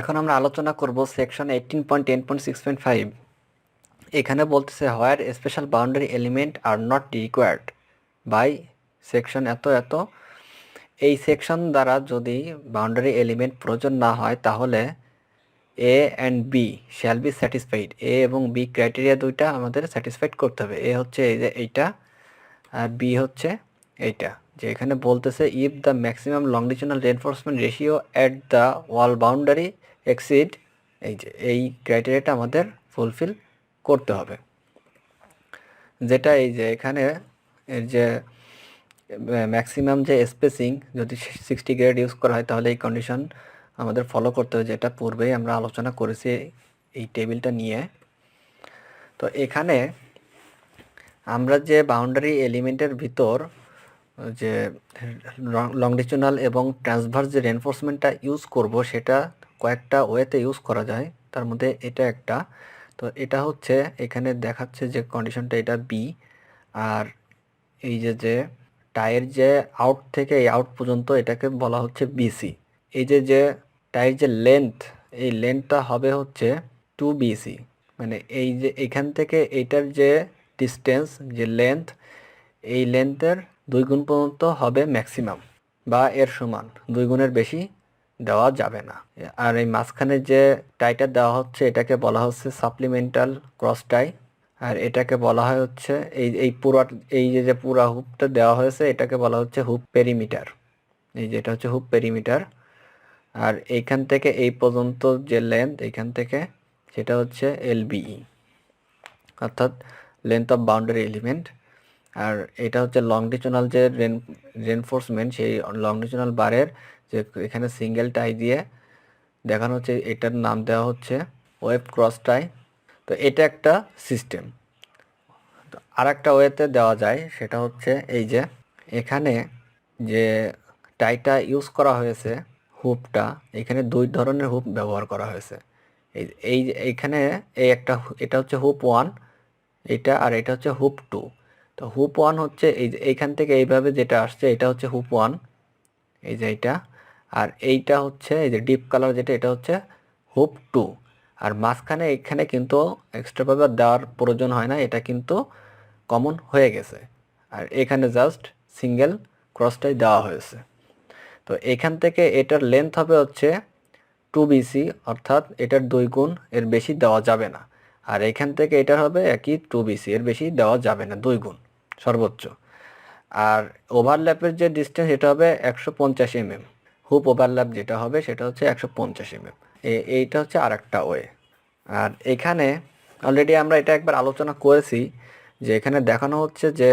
এখন আমরা আলোচনা করব সেকশন 18.10.6.5। এখানে বলতেছে where special boundary element are not required by section এত এত। এই সেকশন দ্বারা যদি বাউন্ডারি এলিমেন্ট প্রয়োজন না হয় তাহলে A and B shall be satisfied. A এবং বি ক্রাইটেরিয়া দুইটা আমাদের স্যাটিসফাইড করতে হবে। এ হচ্ছে এই যে এইটা, আর বি হচ্ছে এইটা। যে এখানে বলতেছে if the maximum longitudinal reinforcement ratio at the wall boundary exceed, এই যে এই ক্রাইটেরিয়াটা আমাদের ফুলফিল করতে হবে। যেটা এই যে এখানে এর যে ম্যাক্সিমাম যে স্পেসিং যদি 60 গ্রেড ইউজ করা হয় তাহলে এই কন্ডিশন আমাদের ফলো করতে হবে, যেটা পূর্বেই আমরা আলোচনা করেছি এই টেবিলটা নিয়ে। তো এখানে আমরা যে বাউন্ডারি এলিমেন্টের ভিতর যে লংডিচুনাল এবং ট্রান্সভার্স যে রেনফোর্সমেন্টটা ইউজ করব সেটা কয়েকটা ওয়েতে ইউজ করা যায়, তার মধ্যে এটা একটা। তো এটা হচ্ছে এখানে দেখাচ্ছে যে কন্ডিশনটা এটা বি, আর এই যে যে টায়ের যে আউট থেকে এই আউট পর্যন্ত এটাকে বলা হচ্ছে বিসি। এই যে যে টায়ের যে লেন্থ, এই লেন্থটা হবে হচ্ছে 2 BC, মানে এই যে এখান থেকে এইটার যে ডিস্টেন্স যে লেন্থ, এই লেন্থের 2 গুণ পর্যন্ত হবে ম্যাক্সিমাম বা এর সমান, 2 গুণের বেশি দেওয়া যাবে না। আর এই মাঝখানে যে টাইটা দেওয়া হচ্ছে এটাকে বলা হচ্ছে সাপ্লিমেন্টাল ক্রস টাই, আর এটাকে বলা হয় হচ্ছে এই এই পুরো এই যে যে পুরা হুপটা দেওয়া হয়েছে এটাকে বলা হচ্ছে হুপ পেরিমিটার। এই যে এটা হচ্ছে হুপ পেরিমিটার। আর এইখান থেকে এই পর্যন্ত যে লেন্থ এইখান থেকে সেটা হচ্ছে এলবিই, অর্থাৎ লেন্থ অফ বাউন্ডারি এলিমেন্ট। আর এটা হচ্ছে লংডিচুনাল যে রেনফোর্সমেন্ট, সেই লংডিচুনাল বারের যে এখানে সিঙ্গেল টাই দিয়ে দেখানো হচ্ছে, এটার নাম দেওয়া হচ্ছে ওয়েভ ক্রস টাই। তো এটা একটা সিস্টেম। তো আর একটা ওয়েতে দেওয়া যায়, সেটা হচ্ছে এই যে এখানে যে টাইটা ইউজ করা হয়েছে হুপটা, এখানে 2 ধরনের হুপ ব্যবহার করা হয়েছে। এই এই এইখানে এই একটা, এটা হচ্ছে হুপ 1 এটা, আর এটা হচ্ছে হুপ 2। তো হুপ 1 হচ্ছে এই যে এইখান থেকে এইভাবে যেটা আসছে এটা হচ্ছে হুপ 1, এই যে এইটা। আর এইটা হচ্ছে এই যে ডিপ কালার যেটা, এটা হচ্ছে হুপ 2। আর মাঝখানে এখানে কিন্তু এক্সট্রাভাবে দেওয়ার প্রয়োজন হয় না, এটা কিন্তু কমন হয়ে গেছে। আর এখানে জাস্ট সিঙ্গেল ক্রসটাই দেওয়া হয়েছে। তো এখান থেকে এটার লেন্থ হবে হচ্ছে 2 BC, অর্থাৎ এটার 2 গুণ এর বেশি দেওয়া যাবে না। আর এখান থেকে এটার হবে একই 2 BC, এর বেশি দেওয়া যাবে না, 2 গুণ সর্বোচ্চ। আর ওভারল্যাপের যে ডিস্টেন্স এটা হবে 150 mm। হুপ ওভারল্যাপ যেটা হবে সেটা হচ্ছে 150 mm। এইটা হচ্ছে আর একটা ওয়ে। আর এখানে অলরেডি আমরা এটা একবার আলোচনা করেছি, যে এখানে দেখানো হচ্ছে যে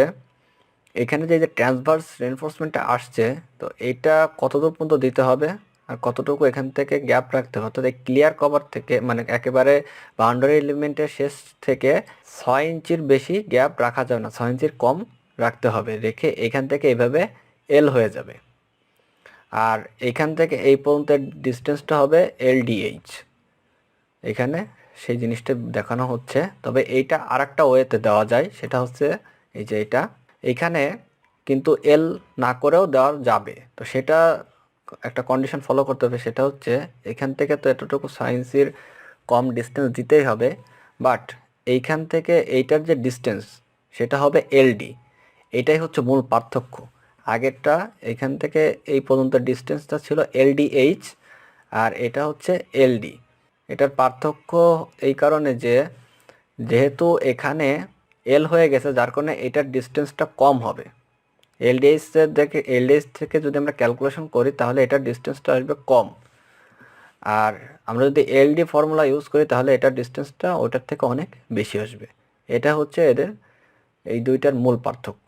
এখানে যে ট্রান্সভার্স রেনফোর্সমেন্টটা আসছে, তো এইটা কতদূর পর্যন্ত দিতে হবে আর কতটুকু এখান থেকে গ্যাপ রাখতে হবে। অর্থাৎ এই ক্লিয়ার কভার থেকে, মানে একেবারে বাউন্ডারি এলিমেন্টের শেষ থেকে 6 ইঞ্চির বেশি গ্যাপ রাখা যাবে না, 6 ইঞ্চির কম রাখতে হবে। রেখে এখান থেকে এইভাবে এল হয়ে যাবে, আর এখান থেকে এই পর্যন্ত ডিস্টেন্সটা হবে এলডিএইচ। এখানে সেই জিনিসটা দেখানো হচ্ছে। তবে এইটা আর একটা ওয়েতে দেওয়া যায়, সেটা হচ্ছে এই যে এটা এখানে কিন্তু এল না করেও দেওয়া যাবে। তো সেটা একটা কন্ডিশন ফলো করতে হবে, সেটা হচ্ছে এখান থেকে তো এতটুকু সায়েন্সের কম ডিস্টেন্স দিতেই হবে, বাট এইখান থেকে এইটার যে ডিস্টেন্স সেটা হবে এলডি। এটাই হচ্ছে মূল পার্থক্য। আগেরটা এখান থেকে এই পর্যন্ত ডিস্টেন্সটা ছিল এলডিএইচ, আর এটা হচ্ছে এলডি। এটার পার্থক্য এই কারণে যে যেহেতু এখানে এল হয়ে গেছে, যার কারণে এটার ডিস্টেন্সটা কম হবে। এলডিএইচ থেকে যদি আমরা ক্যালকুলেশন করি তাহলে এটার ডিস্টেন্সটা আসবে কম। আর আমরা যদি এলডি ফর্মুলা ইউজ করি তাহলে এটার ডিস্টেন্সটা ওটার থেকে অনেক বেশি আসবে। এটা হচ্ছে এদের এই দুইটার মূল পার্থক্য।